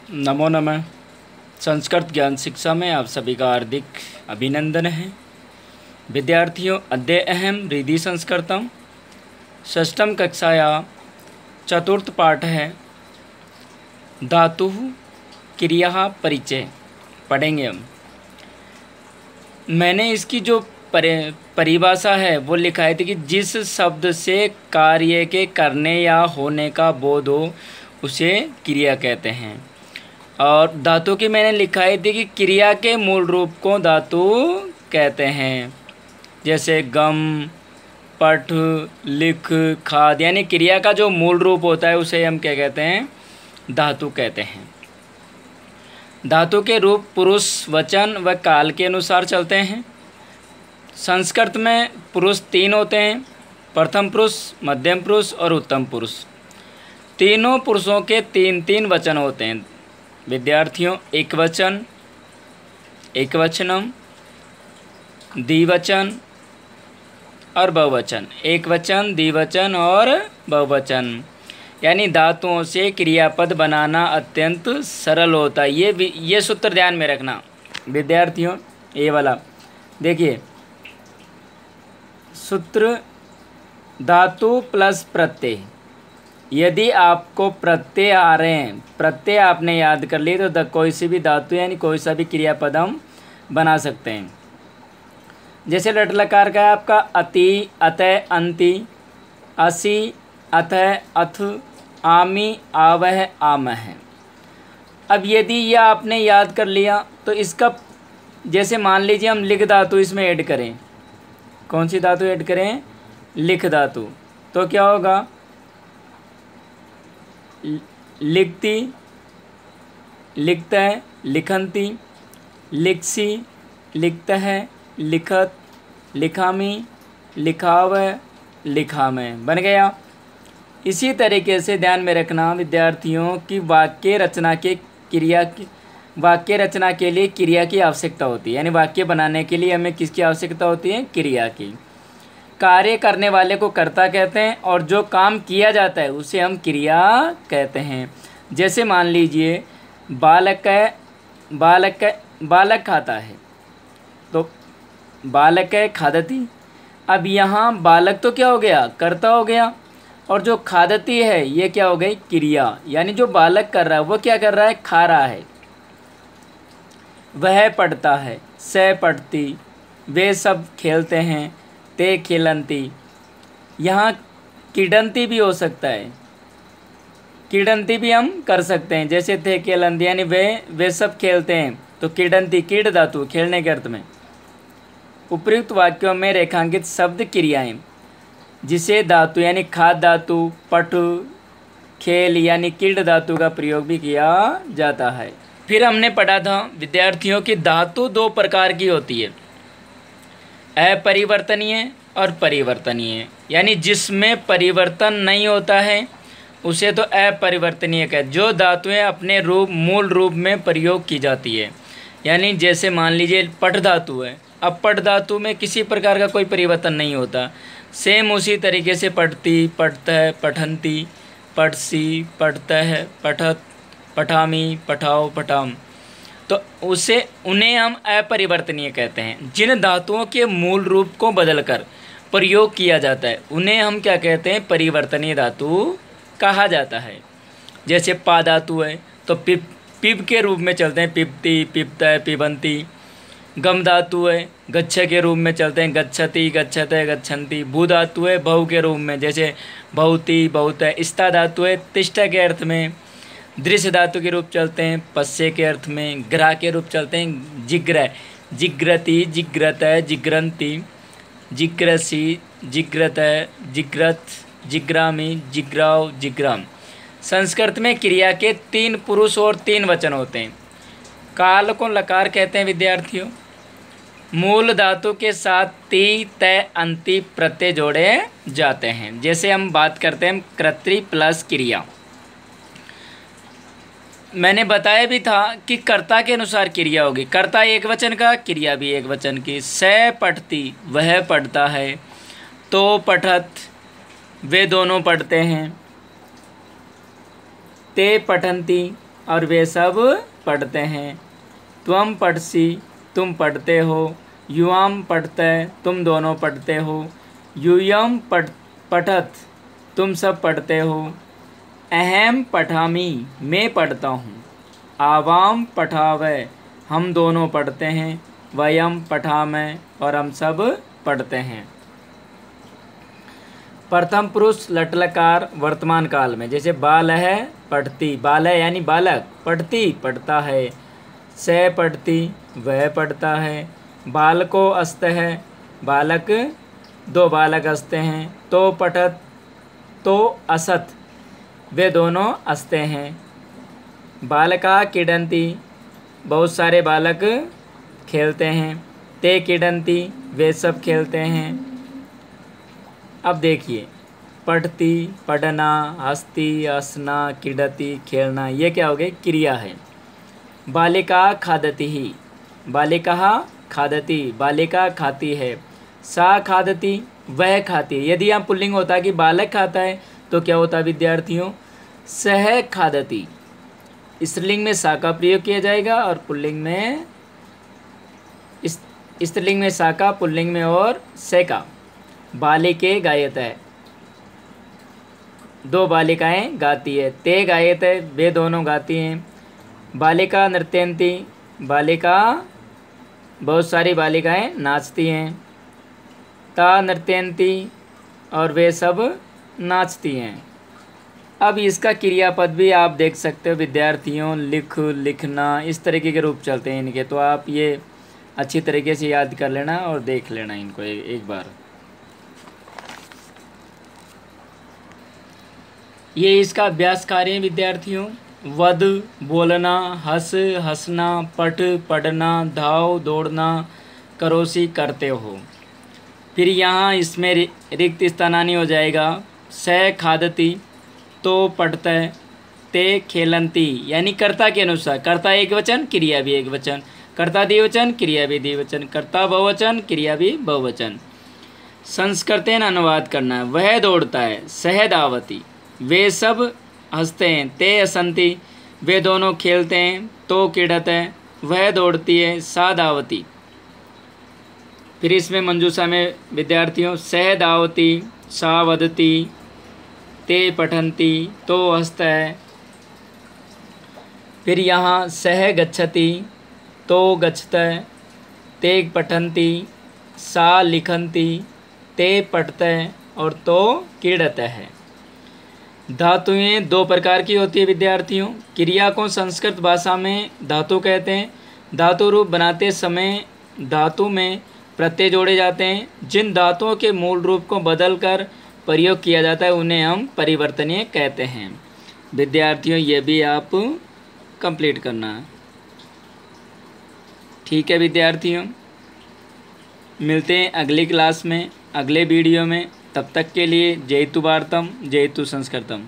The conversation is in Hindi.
नमो नमः। संस्कृत ज्ञान शिक्षा में आप सभी का हार्दिक अभिनंदन है। विद्यार्थियों, अद्य अहम हृदि संस्कृतम षष्ठम कक्षाया चतुर्थ पाठ है धातु क्रिया परिचय पढ़ेंगे हम। मैंने इसकी जो परिभाषा है वो लिखा थी कि जिस शब्द से कार्य के करने या होने का बोध हो उसे क्रिया कहते हैं। और धातु की मैंने लिखाई थी कि क्रिया के मूल रूप को धातु कहते हैं, जैसे गम, पठ, लिख, खाद, यानी क्रिया का जो मूल रूप होता है उसे हम क्या कहते हैं? धातु कहते हैं। धातु के रूप पुरुष, वचन व काल के अनुसार चलते हैं। संस्कृत में पुरुष 3 होते हैं, प्रथम पुरुष, मध्यम पुरुष और उत्तम पुरुष। तीनों पुरुषों के 3 वचन होते हैं। विद्यार्थियों, एक वचन, एक वचनम, द्विवचन और बहुवचन। एक वचन, द्विवचन और बहुवचन, यानी धातुओं से क्रियापद बनाना अत्यंत सरल होता है। ये सूत्र ध्यान में रखना विद्यार्थियों। ये वाला देखिए सूत्र, धातु प्लस प्रत्यय। यदि आपको प्रत्यय आ रहे हैं, प्रत्यय आपने याद कर लिए तो कोई सी भी धातु यानी कोई सा भी क्रियापद हम बना सकते हैं। जैसे लट लकार का है आपका अति, अतः, अंति, असि, अतः, अथ, आमी, आवह, आमह। अब यदि यह आपने याद कर लिया तो इसका, जैसे मान लीजिए हम लिख धातु इसमें ऐड करें। कौन सी धातु ऐड करें? लिख धातु। तो क्या होगा? लिखती, लिखता है, लिखंती, लिखसी, लिखता है, लिखत, लिखामी, लिखाव, लिखामे। बन गया। इसी तरीके से ध्यान में रखना विद्यार्थियों कि वाक्य रचना के लिए क्रिया की आवश्यकता होती है। यानी वाक्य बनाने के लिए हमें किसकी आवश्यकता होती है? क्रिया की। कार्य करने वाले को कर्ता कहते हैं और जो काम किया जाता है उसे हम क्रिया कहते हैं। जैसे मान लीजिए बालक खाता है तो बालक खादती। अब यहाँ बालक तो क्या हो गया? कर्ता हो गया। और जो खादती है ये क्या हो गई? क्रिया। यानी जो बालक कर रहा है वो क्या कर रहा है? खा रहा है। वह पढ़ता है, सह पढ़ती, वे सब खेलते हैं, ते खेलंती। यहाँ किडंती भी हो सकता है, किडंती भी हम कर सकते हैं। जैसे थे खेलंती यानी वे सब खेलते हैं, तो किडंती कीड़ धातु खेलने के अर्थ में। उपयुक्त वाक्यों में रेखांकित शब्द क्रियाएं, जिसे धातु यानी खाद धातु, पठ, खेल यानी कीड़ धातु का प्रयोग भी किया जाता है। फिर हमने पढ़ा था विद्यार्थियों की धातु 2 प्रकार की होती है, अपरिवर्तनीय और परिवर्तनीय। यानी जिसमें परिवर्तन नहीं होता है उसे तो अपरिवर्तनीय कहते। जो धातुएं अपने मूल रूप में प्रयोग की जाती है। यानी जैसे मान लीजिए पठ धातु है। अब पठ धातु में किसी प्रकार का कोई परिवर्तन नहीं होता। सेम उसी तरीके से पढ़ती, पढ़ता, पठंती, पढ़सी, पढ़ता है, पठत, पठामी, पठाओ, पठाम। तो उन्हें हम अपरिवर्तनीय कहते हैं। जिन धातुओं के मूल रूप को बदलकर प्रयोग किया जाता है उन्हें हम क्या कहते हैं? परिवर्तनीय धातु कहा जाता है। जैसे पा धातु है तो पिब के रूप में चलते हैं, पिबती, पिबता, पिबंती। गम धातु है, गच्छ के रूप में चलते हैं, गच्छति, गच्छते, गच्छन्ति। भू धातु है बहु के रूप में, जैसे बहुती, बहुत। स्था धातु है तिष्ठ के अर्थ में। दृश्य धातु के रूप चलते हैं पश्य के अर्थ में। ग्रह के रूप चलते हैं जिग्र, जिग्रति, जिग्रत, जिग्रंती, जिग्रसी, जिग्रत, जिग्रत, जिग्रामी, जिग्राव, जिग्राम। संस्कृत में क्रिया के 3 पुरुष और 3 वचन होते हैं। काल को लकार कहते हैं विद्यार्थियों। मूल धातु के साथ ती, तय, अंति प्रत्यय जोड़े जाते हैं। जैसे हम बात करते हैं कर्तृ प्लस क्रिया। मैंने बताया भी था कि कर्ता के अनुसार क्रिया होगी। कर्ता एक वचन का, क्रिया भी एक वचन की। स पढ़ती, वह पढ़ता है। तो पठत, वे दोनों पढ़ते हैं। ते पठन्ति, और वे सब पढ़ते हैं। त्वम पठसी, तुम पढ़ते हो। युवाम पढ़ते, तुम दोनों पढ़ते हो। यूयम पठत, तुम सब पढ़ते हो। अहम पठामी, मैं पढ़ता हूँ। आवाम पठावे, हम दोनों पढ़ते हैं। वयम पठामय, और हम सब पढ़ते हैं। प्रथम पुरुष लट्लकार वर्तमान काल में, जैसे बाल है पढ़ती, बाल है यानी बालक, पढ़ती पढ़ता है। स पढ़ती, वह पढ़ता है। बालको अस्त है, बालक, दो बालक हंसते हैं। तो पठत, तो असत, वे दोनों हंसते हैं। बालका क्रीडन्ति, बहुत सारे बालक खेलते हैं। ते क्रीडन्ति, वे सब खेलते हैं। अब देखिए, पढ़ती, पढ़ना, हंसती, हंसना, क्रीडति, खेलना, ये क्या हो गए? क्रिया है। बालिका खादती ही, बालिका खादती, बालिका खाती है। सा खादती, वह खाती है। यदि यहाँ पुल्लिंग होता है कि बालक खाता है तो क्या होता विद्यार्थियों? सह खादती। स्त्रीलिंग में सा का प्रयोग किया जाएगा और पुल्लिंग में स्त्रीलिंग में सा का, पुल्लिंग में और से का। बालिके गायत है, दो बालिकाएं गाती है। ते गायत है, वे दोनों गाती हैं। बालिका नृत्यंती, बालिका, बहुत सारी बालिकाएं नाचती हैं। ता नृत्यंती, और वे सब नाचती हैं। अब इसका क्रियापद भी आप देख सकते हो विद्यार्थियों, लिख, लिखना, इस तरीके के रूप चलते हैं इनके। तो आप ये अच्छी तरीके से याद कर लेना और देख लेना इनको एक बार। ये इसका अभ्यास कार्य है विद्यार्थियों। वद, बोलना, हंस, हंसना, पढ़, पढ़ना, धाव, दौड़ना, करोसी, करते हो। फिर यहाँ इसमें रिक्त स्थानानी हो जाएगा। स खादती, तो पढ़ता है। ते खेलंती, यानी कर्ता के अनुसार, कर्ता एक वचन, क्रिया भी एक वचन। कर्ता द्विवचन, क्रिया भी द्विवचन। कर्ता बहुवचन, क्रिया भी बहुवचन। संस्कृतेन अनुवाद करना है। वह दौड़ता है। सह धावती, वे सब हंसते हैं। ते हसंती, वे दोनों खेलते हैं। तो क्रीडत है, वह दौड़ती है। सा धावती। फिर इसमें मंजूषा में विद्यार्थियों, सह धावती, सा वदती, ते पठन्ति, तो हंसता है। फिर यहाँ सह गच्छति, तो गच्छता है। ते पठन्ति, सा लिखन्ति, ते पढ़ता है, और तो क्रीडत है। धातुएं दो प्रकार की होती है विद्यार्थियों। क्रिया को संस्कृत भाषा में धातु कहते हैं। धातु रूप बनाते समय धातु में प्रत्यय जोड़े जाते हैं। जिन धातुओं के मूल रूप को बदलकर प्रयोग किया जाता है उन्हें हम परिवर्तनीय कहते हैं। विद्यार्थियों ये भी आप कंप्लीट करना है। ठीक है विद्यार्थियों, मिलते हैं अगली क्लास में, अगले वीडियो में। तब तक के लिए जयतु भारतम, जयतु संस्कृतम।